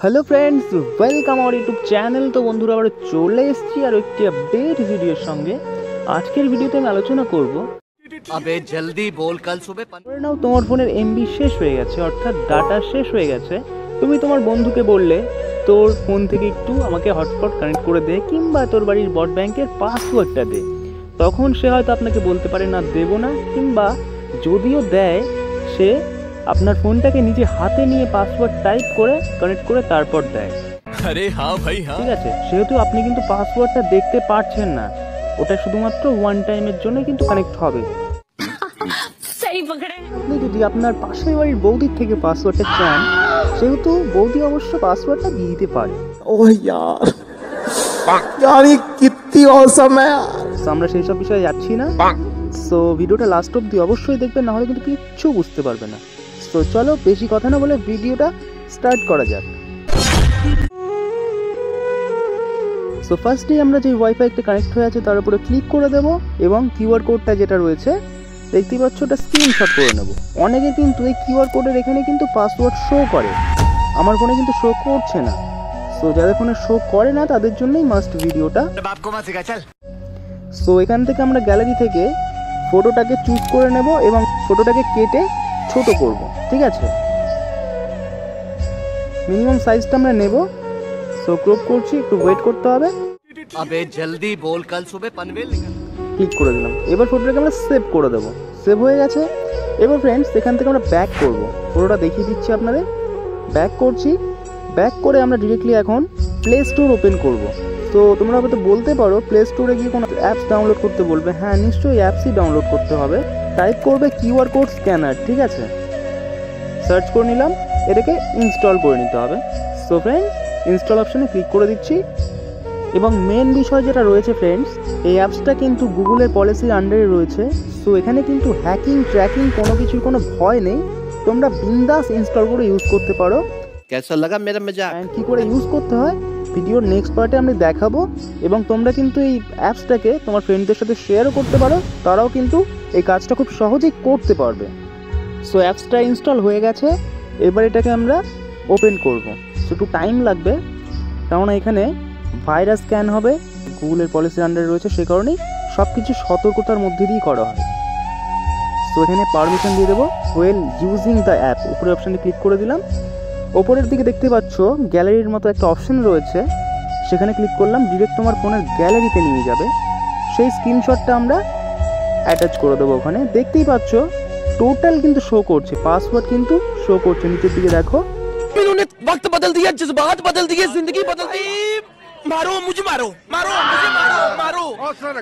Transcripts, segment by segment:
Hello friends, welcome our YouTube channel. तो बंधुरा आबार चले एसेছি আর একটি আপডেট ভিডিওর সঙ্গে। আজকের ভিডিওতে আমি আলোচনা করব अबे जल्दी बोल कल सुबह ধরে নাও তোমার ফোনের এমবি শেষ হয়ে গেছে, অর্থাৎ ডাটা শেষ হয়ে গেছে। তুমি তোমার বন্ধুকে বললে তোর ফোন থেকে একটু আমাকে হটস্পট কানেক্ট করে দে কিংবা তোর বাড়ির ব্রড ব্যাংকের পাসওয়ার্ডটা দে। তখন সে হয়তো আপনাকে বলতে পারে না দেব না, কিংবা যদিও দেয় সে আপনার ফোনটাকে নিজে হাতে নিয়ে পাসওয়ার্ড টাইপ করে কানেক্ট করে তারপর দেয়। अरे हाँ भाई हाँ ঠিক আছে, সেহেতু আপনি কিন্তু পাসওয়ার্ডটা দেখতে পারছেন না, ওটা শুধুমাত্র ওয়ান টাইমের জন্য কিন্তু কানেক্ট হবে। আপনি যদি আপনার পাশের বাড়ির বৌদির থেকে পাসওয়ার্ডটা চান, সেহেতু বৌদি অবশ্য পাসওয়ার্ডটা দিয়ে দিতে পারে। ओह यार यार ये कितनी औसम है यार। তো আমরা সেই সব বিষয়ে যাচ্ছি না। সো ভিডিওটা লাস্ট অবধি অবশ্যই দেখবেন, না হলে কিন্তু কিচ্ছু বুঝতে পারবে না। সো চলো বেশি কথা না বলে ভিডিওটা স্টার্ট করা যাক। সো ফার্স্টে আমরা যে ওয়াইফাইতে কানেক্ট হয়ে আছে তার উপরে ক্লিক করে দেব এবং কিউআর কোডটা যেটা রয়েছে দেখতেই পাচ্ছ ওটা স্ক্রিনশট করে নেব। অনেকে কিন্তু এই কিউআর কোডের এখানে কিন্তু পাসওয়ার্ড শো করে, আমার ফোনে কিন্তু শো করছে না। সো যাদের ফোনে শো করে না তাদের জন্যই মাস্ট ভিডিওটা। সো এখান থেকে আমরা গ্যালারি থেকে ফটোটাকে চুজ করে নেব এবং ফটোটাকে কেটে ছোট করব, ঠিক আছে। মিনিমাম সাইজটা আমরা নেব। সো ক্রপ করছি, একটু ওয়েট করতে হবে। अबे जल्दी बोल कल सुबह पनवेल निकल। ক্লিক করে দিলাম। এবার ফটোটাকে আমরা সেভ করে দেব। সেভ হয়ে গেছে। এবার ফ্রেন্ডস এখান থেকে আমরা ব্যাক করব, ফটোটা দেখিয়ে দিচ্ছি আপনাদের। ব্যাক করছি, ব্যাক করে আমরা ডিরেক্টলি এখন প্লে স্টোর ওপেন করব। তো তোমরা হয়তো বলতে পারো প্লে স্টোরে গিয়ে কোনো অ্যাপস ডাউনলোড করতে বলবে। হ্যাঁ, নিশ্চয়ই অ্যাপসই ডাউনলোড করতে হবে। টাইপ করবে কিউআর কোড স্ক্যানার, ঠিক আছে। সার্চ করে নিলাম, এটাকে ইনস্টল করে নিতে হবে। সো ফ্রেন্ডস ইনস্টল অপশানে ক্লিক করে দিচ্ছি। এবং মেন বিষয় যেটা রয়েছে ফ্রেন্ডস, এই অ্যাপসটা কিন্তু গুগলের পলিসির আন্ডারে রয়েছে। সো এখানে কিন্তু হ্যাকিং ট্র্যাকিং কোনো কিছুর কোনো ভয় নেই, তোমরা বিন্দাস ইনস্টল করে ইউজ করতে পারো। कैसा लगा मेरा मजाक? অ্যান্ড কী করে ইউজ করতে হয় ভিডিওর নেক্সট পার্টে আমি দেখাবো। এবং তোমরা কিন্তু এই অ্যাপসটাকে তোমার ফ্রেন্ডদের সাথে শেয়ারও করতে পারো, তারাও কিন্তু এই কাজটা খুব সহজেই করতে পারবে। সো অ্যাপসটা ইনস্টল হয়ে গেছে, এবার এটাকে আমরা ওপেন করব। সো একটু টাইম লাগবে, কেননা এখানে ভাইরাস স্ক্যান হবে, গুগলের পলিসির আন্ডারে রয়েছে, সে কারণেই সব কিছু সতর্কতার মধ্যে দিয়েই করা হয়। সো এখানে পারমিশন দিয়ে দেবো ওয়েল ইউজিং দ্য অ্যাপ, উপরে অপশানে ক্লিক করে দিলাম। ওপরের দিকে দেখতে পাচ্ছ গ্যালারির মতো একটা অপশন রয়েছে, সেখানে ক্লিক করলাম, ডিরেক্ট তোমার ফোনের গ্যালারিতে নিয়ে যাবে। সেই স্ক্রিনশটটা আমরা অ্যাটাচ করে দেবো ওখানে। দেখতেই পাচ্ছ টোটাল কিন্তু শো করছে, পাসওয়ার্ড কিন্তু শো করছে। নিচের দিকে দেখো, इन्होंने वक्त बदल दिया, जज्बात बदल दिए, जिंदगी बदल दी। मारो मुझे, मारो मारो मुझे, मारो मारो।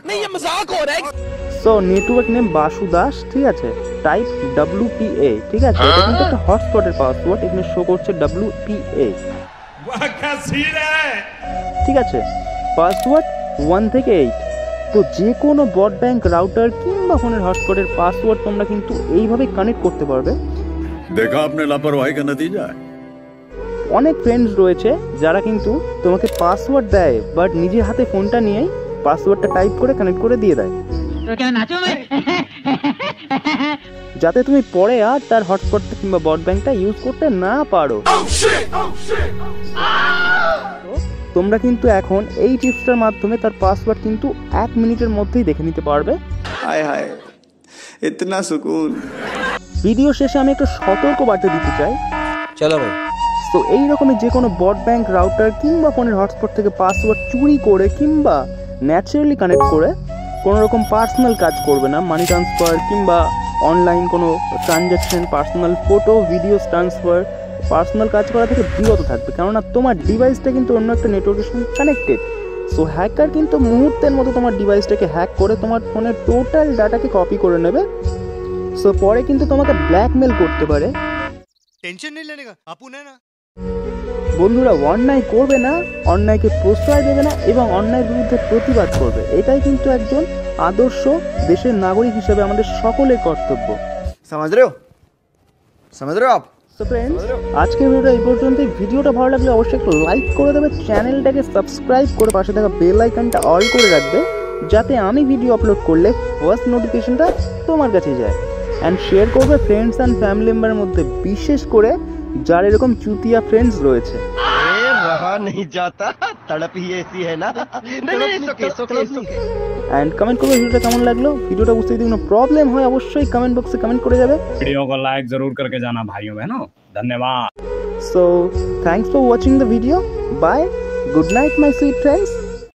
नहीं ये मजाक हो रहा है। So network name Basu Das, ঠিক আছে। টাইপ WPA, ঠিক আছে। এটা কিন্তু একটা হটস্পটের পাসওয়ার্ড, এখানে শো করছে WPA, ঠিক আছে। পাসওয়ার্ড 1 থেকে 8। তো যে কোনো ব্রড ব্যাংক রাউটার কিংবা ফোনের হটস্পটের পাসওয়ার্ড তোমরা কিন্তু এইভাবে কানেক্ট করতে পারবে। देखा आपने लापरवाही का नतीजा है। অনেক ফ্রেন্ডস রয়েছে যারা কিন্তু তোমাকে পাসওয়ার্ড দেয়, বাট নিজের হাতে ফোনটা নিয়েই পাসওয়ার্ডটা টাইপ করে কানেক্ট করে দিয়ে দেয়, যাতে তুমি পরে আর তার হটস্পটটা কিংবা ব্রড ব্যাংকটা ইউজ করতে না পারো। তোমরা কিন্তু এখন এই টিপসটার মাধ্যমে তার পাসওয়ার্ড কিন্তু 1 মিনিটের মধ্যেই দেখে নিতে পারবে। हाय हाय इतना सुकून। ভিডিও শেষে আমি একটা সতর্ক বার্তা দিতে চাই। चलो भाई। তো এই রকমের যে কোনো ব্রড ব্যাংক রাউটার কিংবা ফোনের হটস্পট থেকে পাসওয়ার্ড চুরি করে কিংবা ন্যাচারালি কানেক্ট করে কোনো রকম পার্সোনাল কাজ করবে না। মানি ট্রান্সফার কিংবা অনলাইন কোনো transaction, personal photo video transfer, personal কাজ করা থেকে বিরত থাকবে, কেননা তোমার ডিভাইসটা কিন্তু অন্য একটা নেটওয়ার্কের সঙ্গে কানেক্টেড। সো হ্যাকার কিন্তু মুহূর্তের মতো তোমার ডিভাইসটাকে হ্যাক করে তোমার ফোনের টোটাল ডাটাকে কপি করে নেবে। সো পরে কিন্তু তোমাকে ব্ল্যাকমেল করতে পারে। टेंशन नहीं लेने का, अपुन है ना। বন্ধুরা অন্যায় করবে না, অন্যায়কে প্রশ্রয় দেবে না এবং অন্যায়ের বিরুদ্ধে প্রতিবাদ করবে, এটাই কিন্তু একজন আদর্শ দেশের নাগরিক হিসেবে আমাদের সকলের কর্তব্য। समझ रहे हो आप? সো ফ্রেন্ডস আজকের ভিডিওটা এই পর্যন্তই। ভিডিওটা ভালো লাগলে অবশ্যই একটু লাইক করে দেবে, চ্যানেলটাকে সাবস্ক্রাইব করে পাশে থাকা বেল আইকনটা অল করে রাখবে, যাতে আমি ভিডিও আপলোড করলে ফার্স্ট নোটিফিকেশনটা তোমার কাছে যায়। অ্যান্ড শেয়ার করবে ফ্রেন্ডস অ্যান্ড ফ্যামিলি মেম্বারের মধ্যে, বিশেষ করে যার এরকম চুতিয়া ফ্রেন্ডস রয়েছে। नहीं जाता, तड़प ही ऐसी है ना। অ্যান্ড কমেন্ট করবে ভিডিওটা কেমন লাগলো। ভিডিওটা বুঝতে যদি কোনো প্রবলেম হয় অবশ্যই কমেন্ট বক্সে কমেন্ট করে যাবে। वीडियो को लाइक जरूर करके जाना भाइयों बहनों, धन्यवाद। So thanks for watching the video. Bye. Good night my sweet friends.